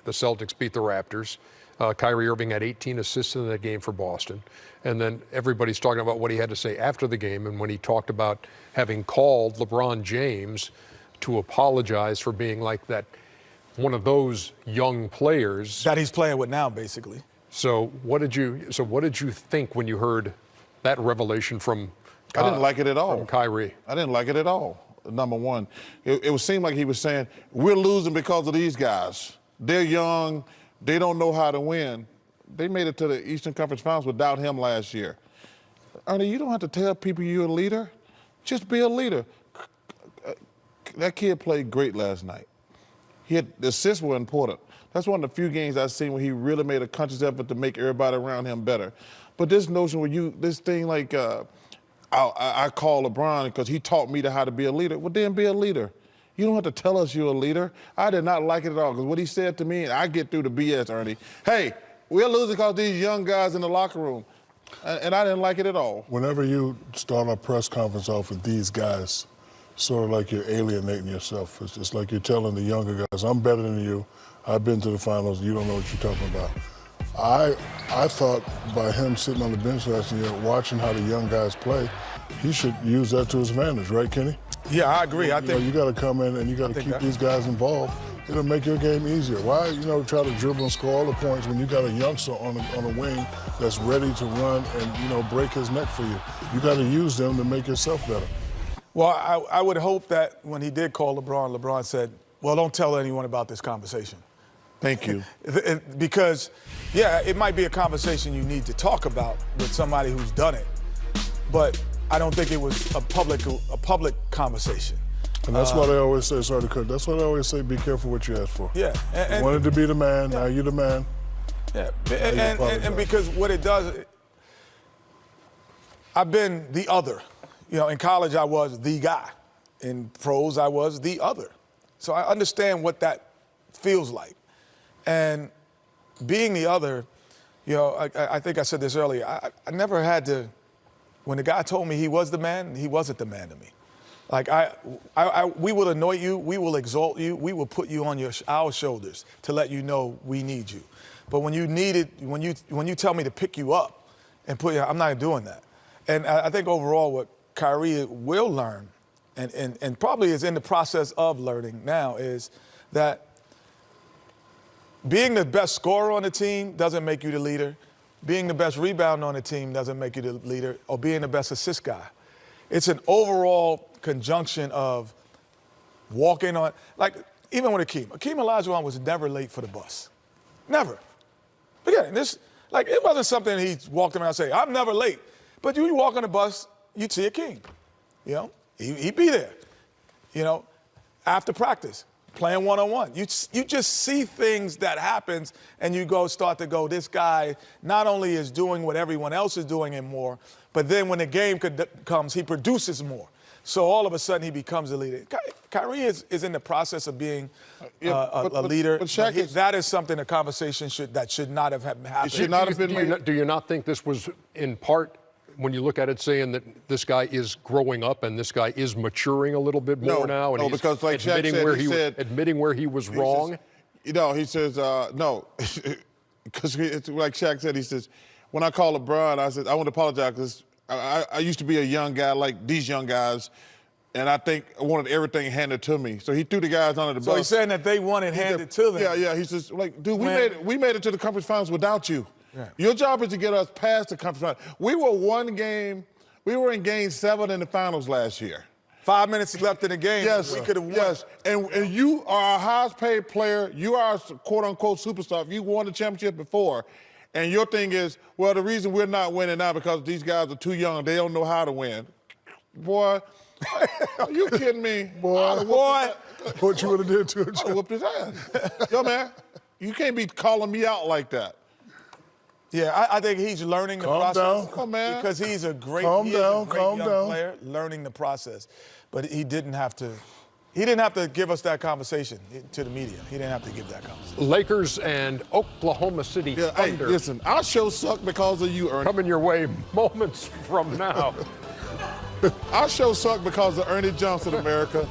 the Celtics beat the Raptors. Kyrie Irving had 18 assists in that game for Boston. And then everybody's talking about what he had to say after the game, and when he talked about having called LeBron James to apologize for being like that, one of those young players that he's playing with now, basically. So what did you think when you heard that revelation from? I didn't like it at all. From Kyrie. I didn't like it at all. Number one, it would seem like he was saying we're losing because of these guys. They're young. They don't know how to win. They made it to the Eastern Conference Finals without him last year. Ernie, you don't have to tell people you're a leader. Just be a leader. That kid played great last night. The assists were important. That's one of the few games I've seen where he really made a conscious effort to make everybody around him better. But this notion where this thing like, I call LeBron because he taught me how to be a leader. Well, then be a leader. You don't have to tell us you're a leader. I did not like it at all because what he said to me, and I get through the BS, Ernie. Hey, we're losing because these young guys in the locker room. And I didn't like it at all. Whenever you start a press conference off with these guys, sort of like you're alienating yourself. It's just like you're telling the younger guys, I'm better than you. I've been to the finals. You don't know what you're talking about. I thought by him sitting on the bench last year, watching how the young guys play, he should use that to his advantage, right, Kenny? Yeah, I agree. I think you got to come in and you got to keep these guys involved. It'll make your game easier. Why, try to dribble and score all the points when you got a youngster on a wing that's ready to run and, break his neck for you. You got to use them to make yourself better. Well, I would hope that when he did call LeBron, LeBron said, well, don't tell anyone about this conversation. Thank you. Because, yeah, it might be a conversation you need to talk about with somebody who's done it, but I don't think it was a public conversation. And that's why they always say, sorry to cut, that's why they always say, be careful what you ask for. Yeah. You wanted to be the man, now you're the man. Yeah, and because what it does, I've been the other. In college I was the guy. In pros I was the other. So I understand what that feels like. And being the other, I think I said this earlier, I never had to, when the guy told me he was the man, he wasn't the man to me. Like we will anoint you, we will exalt you, we will put you on our shoulders to let you know we need you. But when you tell me to pick you up and put you, I'm not doing that. And I think overall what Kyrie will learn, and probably is in the process of learning now, is that being the best scorer on the team doesn't make you the leader. Being the best rebounder on the team doesn't make you the leader, or being the best assist guy. It's an overall conjunction of walking on, like even with Akeem Olajuwon was never late for the bus. Never. Again, it wasn't something he walked around and say, I'm never late. But you walk on the bus, you'd see Akeem. He'd be there. After practice, playing one-on-one. You just see things that happens, and you start to go, this guy not only is doing what everyone else is doing and more, but then when the game comes, he produces more. So all of a sudden he becomes a leader. Kyrie is in the process of being a leader. But that is something, a conversation that should not have happened. It should not have been. Do you not think this was in part, when you look at it, saying that this guy is growing up and this guy is maturing a little bit more now, and he's because like admitting where he was wrong? He says no, because like Shaq said, he says, when I call LeBron, I said I want to apologize because I used to be a young guy like these young guys, and I think I wanted everything handed to me. So he threw the guys under the bus. So he's saying that they wanted handed to them. Yeah. He says, dude, we made it to the conference finals without you. Yeah. Your job is to get us past the conference finals. We were in game 7 in the finals last year. 5 minutes left in the game. Yes, we could have won. Yes, and you are our highest paid player. You are our quote-unquote superstar. You won the championship before. And your thing is, well, the reason we're not winning now because these guys are too young. They don't know how to win. Boy, are you kidding me? Boy. What you would have did to him? I whooped his ass. Yo, man, you can't be calling me out like that. Yeah, I think he's learning the process. Calm down. Come on, man. Because he's a great, young young player learning the process. But he didn't have to give us that conversation to the media. He didn't have to give that conversation. Lakers and Oklahoma City Thunder. Hey, listen, our show sucked because of you, Ernie. Coming your way moments from now. Our show sucked because of Ernie Johnson, America.